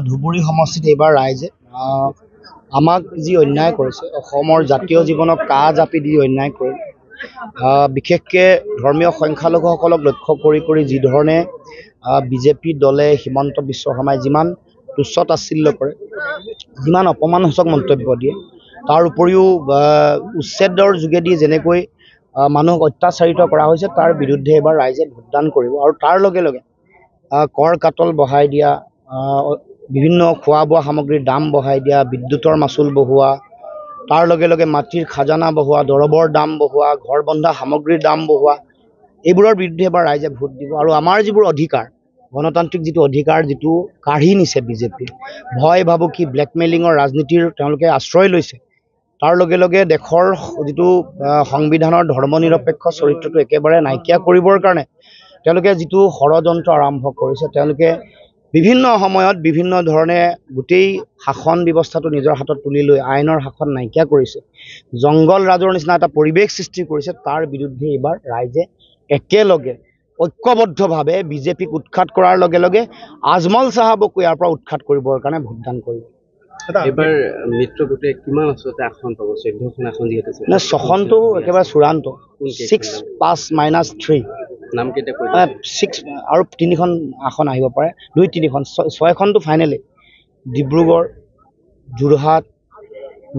ধুবুৰী সমষ্টিত এইবাৰ ৰাইজে আমাক যি অন্যায় কৰিছে, অসমৰ জাতীয় জীৱনক কাহ জাপি দি অন্যায় কৰিলে, বিশেষকৈ ধৰ্মীয় সংখ্যালঘুসকলক লক্ষ্য কৰি যি ধৰণে বিজেপি দলে হিমন্ত বিশ্ব শৰ্মাই যিমান তুচ্ছ তাচ্ছিল্য কৰে, যিমান অপমানসূচক মন্তব্য দিয়ে, তাৰ উপৰিও উচ্ছেদৰ যোগেদি যেনেকৈ মানুহক অত্যাচাৰিত কৰা হৈছে তাৰ বিৰুদ্ধে এইবাৰ ৰাইজে ভোটদান কৰিব। আৰু তাৰ লগে লগে কৰ কাটল বঢ়াই দিয়া, বিভিন্ন খোৱা বোৱা সামগ্ৰীৰ দাম বঢ়াই দিয়া, বিদ্যুতৰ মাচুল বঢ়োৱা, তাৰ লগে লগে মাটিৰ খাজানা বঢ়োৱা, দৰবৰ দাম বঢ়োৱা, ঘৰ বন্ধা সামগ্ৰীৰ দাম বঢ়োৱা, এইবোৰৰ বিৰুদ্ধে এবাৰ ৰাইজে ভোট দিব। আৰু আমাৰ যিবোৰ অধিকাৰ, গণতান্ত্ৰিক যিটো অধিকাৰ যিটো কাঢ়ি নিছে বিজেপিয়ে, ভয় ভাবুকি ব্লেকমেইলিঙৰ ৰাজনীতিৰ তেওঁলোকে আশ্ৰয় লৈছে, তাৰ লগে লগে দেশৰ যিটো সংবিধানৰ ধৰ্মনিৰপেক্ষ চৰিত্ৰটো একেবাৰে নাইকিয়া কৰিবৰ কাৰণে তেওঁলোকে যিটো ষড়যন্ত্ৰ আৰম্ভ কৰিছে, তেওঁলোকে বিভিন্ন সময়ত বিভিন্ন ধৰণে গোটেই শাসন ব্যৱস্থাটো নিজৰ হাতত তুলি লৈ আইনৰ শাসন নাইকিয়া কৰিছে, জংগল ৰাজৰ নিচিনা এটা পৰিৱেশ সৃষ্টি কৰিছে। তাৰ বিৰুদ্ধে এইবাৰ ৰাইজে একেলগে ঐক্যবদ্ধভাৱে বিজেপিক উৎখাত কৰাৰ লগে লগে আজমল চাহাবকো ইয়াৰ পৰা উৎখাত কৰিবৰ কাৰণে ভোটদান কৰিব। এবাৰ মিত্ৰ গোটে কিমান আচলতে আসন পাব? 14খন আসন যিহেতু আছে, 6খনটো একেবাৰে চূড়ান্ত, 6+-3 নাম কেইটা কৈ 6 আৰু 3খন আসন আহিব পাৰে, 2-3খন, 6খনটো ফাইনেলি। ডিব্ৰুগড়, যোৰহাট,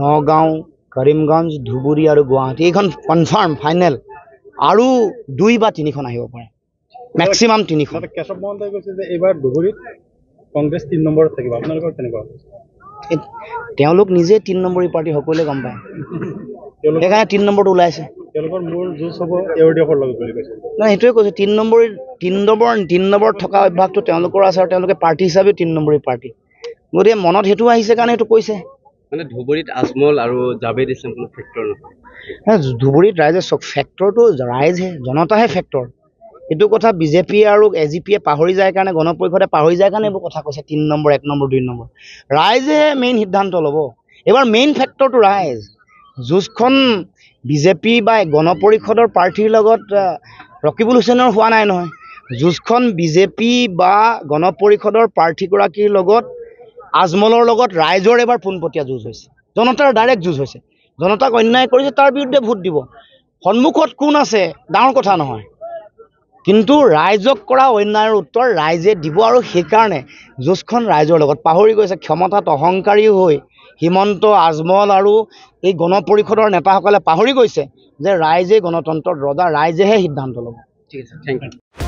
নগাঁও, কৰিমগঞ্জ, ধুবুৰী আৰু গুৱাহাটী, এইখন কনফাৰ্ম ফাইনেল। আৰু 2 বা 3খন আহিব পাৰে, মেক্সিমাম 3খন। কেশৱ মহন্তই কৈছে যে এইবাৰ ধুবুৰীত কংগ্ৰেছ 3 নম্বৰত থাকিব, আপোনালোকৰ কেনেকুৱা? তেওঁলোক নিজে 3 নম্বৰী পাৰ্টি, সকলোৱে গম পায়, সেইকাৰণে 3 নম্বৰটো ওলাইছে। তেওঁলোকৰ মূল যুঁজ হ'ব এওঁদিশৰ লগত বুলি কৈছে। নাই, সেইটোৱে কৈছে, 3 নম্বৰত থকা অভ্যাসটো তেওঁলোকৰ আছে, আৰু তেওঁলোকে পাৰ্টি হিচাপেও 3 নম্বৰী পাৰ্টি, গতিকে মনত সেইটো আহিছে কাৰণে সেইটো কৈছে। মানে ধুবুৰীত আজমল আৰু জাভেদ ইছলাম কোনো ফেক্টৰ নহয়। ধুবুৰীত ৰাইজে চক, ফেক্টৰটো ৰাইজহে, জনতাহে ফেক্টৰ। এইটো কথা বিজেপি আৰু এজিপিয়ে পাহৰি যায় কাৰণে, গণপৰিষদে পাহৰি যায় কাৰণে এইবোৰ কথা কৈছে, 3 নম্বৰ, 1 নম্বৰ, 2 নম্বৰ। ৰাইজে মেইন সিদ্ধান্ত ল'ব। এইবাৰ মেইন ফেক্টৰটো ৰাইজ। যুঁজখন বিজেপি বা গণপৰিষদৰ প্ৰাৰ্থীৰ লগত ৰকিবুল হুছেইনৰ হোৱা নাই নহয়, যুঁজখন বিজেপি বা গণপৰিষদৰ প্ৰাৰ্থীগৰাকীৰ লগত আজমলৰ লগত ৰাইজৰ এবাৰ পোনপটীয়া যুঁজ হৈছে, জনতাৰ ডাইৰেক্ট যুঁজ হৈছে। জনতাক অন্যায় কৰিছে, তাৰ বিৰুদ্ধে ভোট দিব। সন্মুখত কোন আছে ডাঙৰ কথা নহয়, কিন্তু ৰাইজক কৰা অন্যায়ৰ উত্তৰ ৰাইজে দিব। আৰু সেইকাৰণে যুঁজখন ৰাইজৰ লগত। পাহৰি গৈছে, ক্ষমতাত অহংকাৰী হৈ হিমন্ত, আজমল আৰু এই গণপৰিষদৰ নেতাসকলে পাহৰি গৈছে যে ৰাইজে গণতন্ত্ৰৰ ৰজা, ৰাইজেহে সিদ্ধান্ত ল'ব। ঠিক আছে, থেংক ইউ।